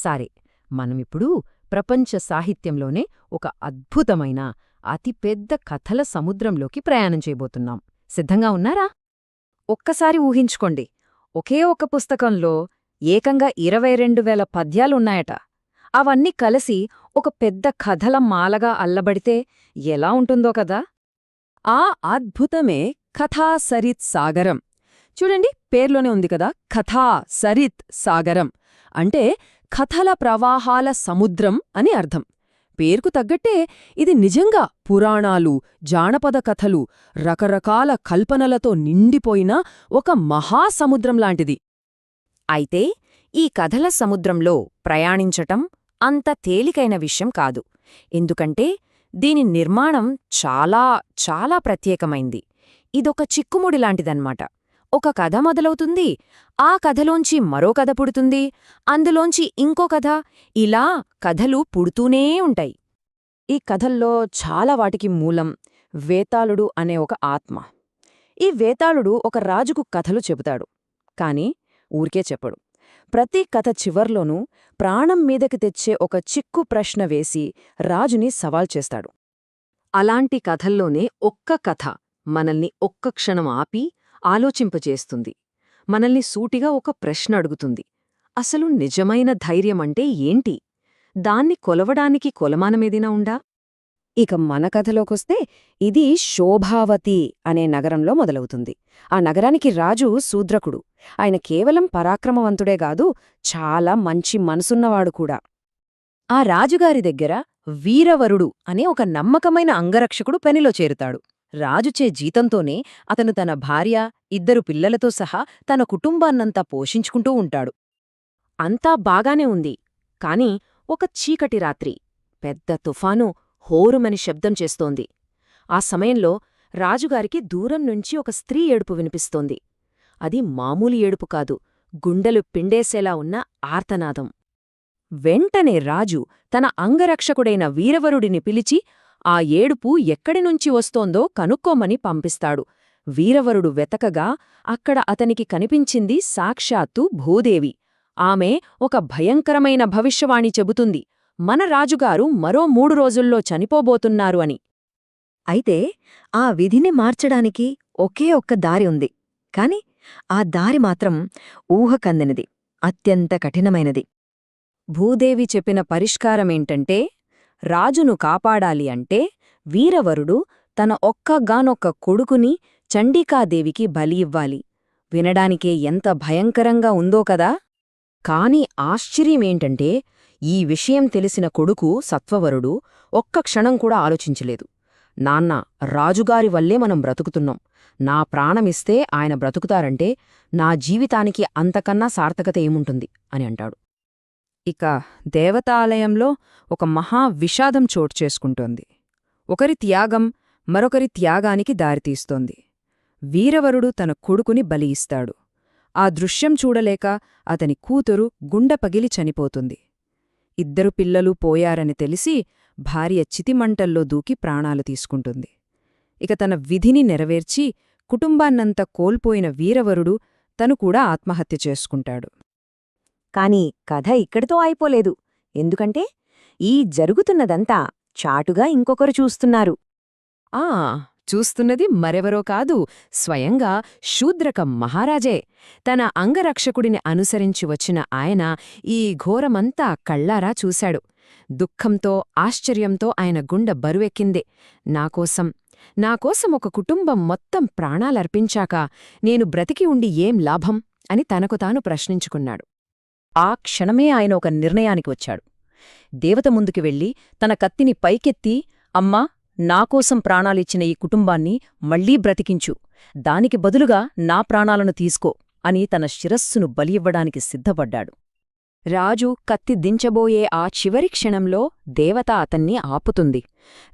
సరే, మనమిప్పుడు ప్రపంచ సాహిత్యంలోనే ఒక అద్భుతమైన అతిపెద్ద కథల సముద్రంలోకి ప్రయాణం చేయబోతున్నాం. సిద్ధంగా ఉన్నారా? ఒక్కసారి ఊహించుకోండి, ఒకే ఒక పుస్తకంలో ఏకంగా 22,000 పద్యాలున్నాయట. అవన్నీ కలిసి ఒక పెద్ద కథల మాలగా అల్లబడితే ఎలా ఉంటుందో కదా. ఆ అద్భుతమే కథా సరిత్ సాగరం. చూడండి, పేర్లోనే ఉంది కదా, కథా సరిత్ సాగరం అంటే కథల ప్రవాహాల సముద్రం అని అర్థం. పేరుకు తగ్గట్టే ఇది నిజంగా పురాణాలు, జానపద కథలు, రకరకాల కల్పనలతో నిండిపోయిన ఒక మహాసముద్రంలాంటిది. అయితే ఈ కథల సముద్రంలో ప్రయాణించటం అంత తేలికైన విషయం కాదు. ఎందుకంటే దీని నిర్మాణం చాలా చాలా ప్రత్యేకమైంది. ఇదొక చిక్కుముడిలాంటిదన్నమాట. ఒక కథ మొదలవుతుంది, ఆ కథలోంచి మరో కథ పుడుతుంది, అందులోంచి ఇంకో కథ, ఇలా కథలు పుడుతూనే ఉంటాయి. ఈ కథల్లో చాలా వాటికి మూలం వేతాళుడు అనే ఒక ఆత్మ. ఈ వేతాళుడు ఒక రాజుకు కథలు చెబుతాడు, కాని ఊరికే చెప్పడు. ప్రతి కథ చివర్లోనూ ప్రాణం మీదకి తెచ్చే ఒక చిక్కు ప్రశ్న వేసి రాజుని సవాల్ చేస్తాడు. అలాంటి కథల్లోనే ఒక్క కథ మనల్ని ఒక్క క్షణం ఆపి ఆలోచింపజేస్తుంది. మనల్ని సూటిగా ఒక ప్రశ్న అడుగుతుంది. అసలు నిజమైన ధైర్యమంటే ఏంటి? దాన్ని కొలవడానికి కొలమానమేదినా ఉందా? ఇక మన కథలోకొస్తే ఇది శోభావతి అనే నగరంలో మొదలవుతుంది. ఆ నగరానికి రాజు శూద్రకుడు. ఆయన కేవలం పరాక్రమవంతుడే గాదు, చాలా మంచి మనసున్నవాడు కూడా. ఆ రాజుగారి దగ్గర వీరవరుడు అనే ఒక నమ్మకమైన అంగరక్షకుడు పనిలో చేరుతాడు. రాజుచే జీతంతోనే అతను తన భార్య, 2 పిల్లలతో సహా తన కుటుంబాన్నంతా పోషించుకుంటూ ఉంటాడు. అంతా బాగానే ఉంది. కాని ఒక చీకటి రాత్రి పెద్ద తుఫాను హోరుమని శబ్దం చేస్తోంది. ఆ సమయంలో రాజుగారికి దూరం నుంచి ఒక స్త్రీ ఏడుపు వినిపిస్తోంది. అది మామూలు ఏడుపు కాదు, గుండెలు పిండేసేలా ఉన్న ఆర్తనాదం. వెంటనే రాజు తన అంగరక్షకుడైన వీరవరుడిని పిలిచి ఆ ఏడుపు ఎక్కడినుంచి వస్తోందో కనుక్కోమని పంపిస్తాడు. వీరవరుడు వెతకగా అక్కడ అతనికి కనిపించింది సాక్షాత్తు భూదేవి. ఆమె ఒక భయంకరమైన భవిష్యవాణి చెబుతుంది, మన రాజుగారు మరో 3 రోజుల్లో చనిపోబోతున్నారు అని. అయితే ఆ విధిని మార్చడానికి ఒకే ఒక్క దారి ఉంది. కాని ఆ దారి మాత్రం ఊహకందనిది, అత్యంత కఠినమైనది. భూదేవి చెప్పిన పరిష్కారమేంటంటే, రాజును కాపాడాలి అంటే వీరవరుడు తన ఒక్కగానొక్క కొడుకుని చండికాదేవికి బలి ఇవ్వాలి. వినడానికే ఎంత భయంకరంగా ఉందో కదా. కాని ఆశ్చర్యమేంటంటే, ఈ విషయం తెలిసిన కొడుకు సత్వవరుడు ఒక్క క్షణం కూడా ఆలోచించలేదు. నాన్నా, రాజుగారి వల్లే మనం బ్రతుకుతున్నాం. నా ప్రాణమిస్తే ఆయన బ్రతుకుతారంటే నా జీవితానికి అంతకన్నా సార్థకత ఏముంటుంది అని అంటాడు. ఇక దేవతాలయంలో ఒక మహా విషాదం చోటు చేసుకుంటోంది. ఒకరి త్యాగం మరొకరి త్యాగానికి దారితీస్తోంది. వీరవరుడు తన కొడుకుని బలి ఇస్తాడు. ఆ దృశ్యం చూడలేక అతని కూతురు గుండె పగిలి చనిపోతుంది. 2 పిల్లలు పోయారని తెలిసి భార్య చితిమంటల్లో దూకి ప్రాణాలు తీసుకుంటుంది. ఇక తన విధిని నెరవేర్చి కుటుంబాన్నంతా కోల్పోయిన వీరవరుడు తను కూడా ఆత్మహత్య చేసుకుంటాడు. కాని కథ ఇక్కడితో అయిపోలేదు. ఎందుకంటే ఈ జరుగుతున్నదంతా చాటుగా ఇంకొకరు చూస్తున్నారు. చూస్తున్నది మరెవరో కాదు, స్వయంగా శూద్రక మహారాజే. తన అంగరక్షకుడిని అనుసరించి వచ్చిన ఆయన ఈ ఘోరమంతా కళ్ళారా చూశాడు. దుఃఖంతో ఆశ్చర్యంతో ఆయన గుండె బరువెక్కిందే. నాకోసం ఒక కుటుంబం మొత్తం ప్రాణాలర్పించాక నేను బ్రతికి ఉండి ఏం లాభం అని తనకు తాను ప్రశ్నించుకున్నాడు. ఆ క్షణమే ఆయన ఒక నిర్ణయానికి వచ్చాడు. దేవత ముందుకు వెళ్లి తన కత్తిని పైకెత్తి, అమ్మా, నాకోసం ప్రాణాలిచ్చిన ఈ కుటుంబాన్ని మళ్లీ బ్రతికించు, దానికి బదులుగా నా ప్రాణాలను తీసుకో అని తన శిరస్సును బలియివ్వడానికి సిద్ధపడ్డాడు. రాజు కత్తి దించబోయే ఆ చివరి క్షణంలో దేవత అతన్ని ఆపుతుంది.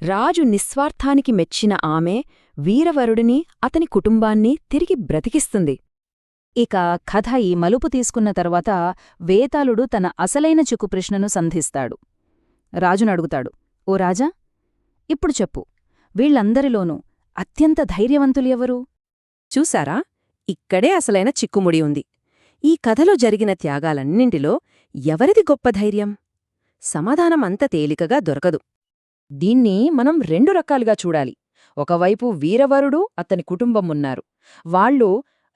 రాజు నిస్వార్థానికి మెచ్చిన ఆమె వీరవరుడిని, అతని కుటుంబాన్ని తిరిగి బ్రతికిస్తుంది. ఇక కథ ఈ మలుపు తీసుకున్న తర్వాత వేతాళుడు తన అసలైన చిక్కు ప్రశ్నను సంధిస్తాడు. రాజునడుగుతాడు, ఓ రాజా, ఇప్పుడు చెప్పు, వీళ్లందరిలోనూ అత్యంత ధైర్యవంతులు ఎవరు? చూశారా, ఇక్కడే అసలైన చిక్కుముడి ఉంది. ఈ కథలో జరిగిన త్యాగాలన్నింటిలో ఎవరిది గొప్ప ధైర్యం? సమాధానం అంత తేలికగా దొరకదు. దీన్ని మనం రెండు రకాలుగా చూడాలి. ఒకవైపు వీరవరుడు, అతని కుటుంబం ఉన్నారు. వాళ్ళు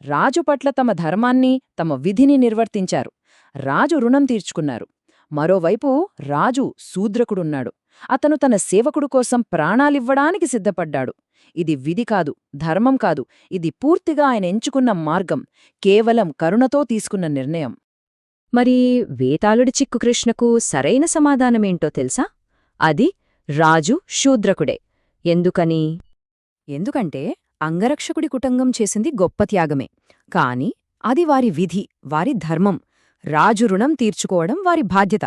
రాజు పట్ల తమ ధర్మాన్ని, తమ విధిని నిర్వర్తించారు. రాజు రుణం తీర్చుకున్నారు. మరోవైపు రాజు శూద్రకుడున్నాడు. అతను తన సేవకుడు కోసం ప్రాణాలివ్వడానికి సిద్ధపడ్డాడు. ఇది విధి కాదు, ధర్మం కాదు, ఇది పూర్తిగా ఆయన ఎంచుకున్న మార్గం, కేవలం కరుణతో తీసుకున్న నిర్ణయం. మరి వేతాళుడి చిక్కు కృష్ణకు సరైన సమాధానమేంటో తెలుసా? అది రాజు శూద్రకుడే. ఎందుకని? ఎందుకంటే అంగరక్షకుడి కుటుంబం చేసింది గొప్ప త్యాగమే. కాని అది వారి విధి, వారి ధర్మం. రాజు రుణం తీర్చుకోవడం వారి బాధ్యత.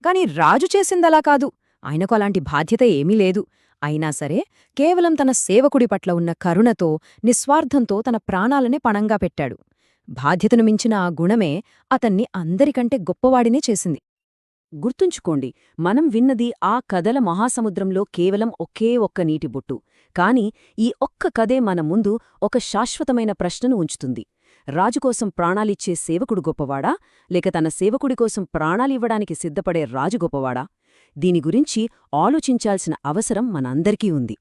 కాని రాజు చేసిందలా కాదు. ఆయనకు అలాంటి బాధ్యత ఏమీ లేదు. అయినా సరే కేవలం తన సేవకుడి పట్ల ఉన్న కరుణతో, నిస్వార్థంతో తన ప్రాణాలనే పణంగా పెట్టాడు. బాధ్యతను మించిన ఆ గుణమే అతన్ని అందరికంటే గొప్పవాడినే చేసింది. గుర్తుంచుకోండి, మనం విన్నది ఆ కథల మహాసముద్రంలో కేవలం ఒకే ఒక్క నీటి బొట్టు. కాని ఈ ఒక్క కథే మన ముందు ఒక శాశ్వతమైన ప్రశ్నను ఉంచుతుంది. రాజుకోసం ప్రాణాలిచ్చే సేవకుడు గొప్పవాడా, లేక తన సేవకుడి కోసం ప్రాణాలివ్వడానికి సిద్ధపడే రాజు గొప్పవాడా? దీని గురించి ఆలోచించాల్సిన అవసరం మనందరికీ ఉంది.